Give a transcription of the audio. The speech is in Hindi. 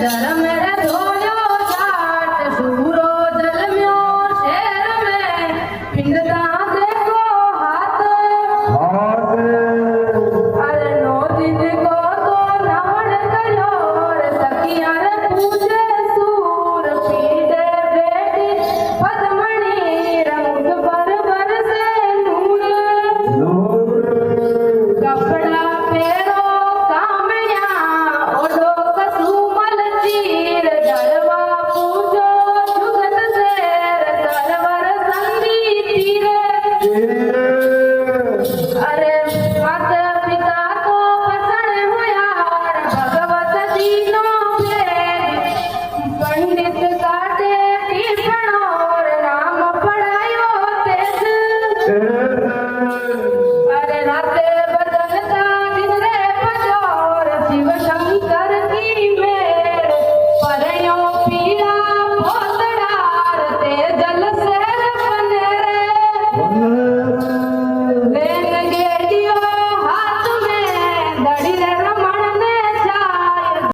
धर्म रे धोयो जाट सूरो जलम्यो शहर में पिंडदा देखो हाथ अरे नो दिन को तो नावण करो रे सखिया रे पूज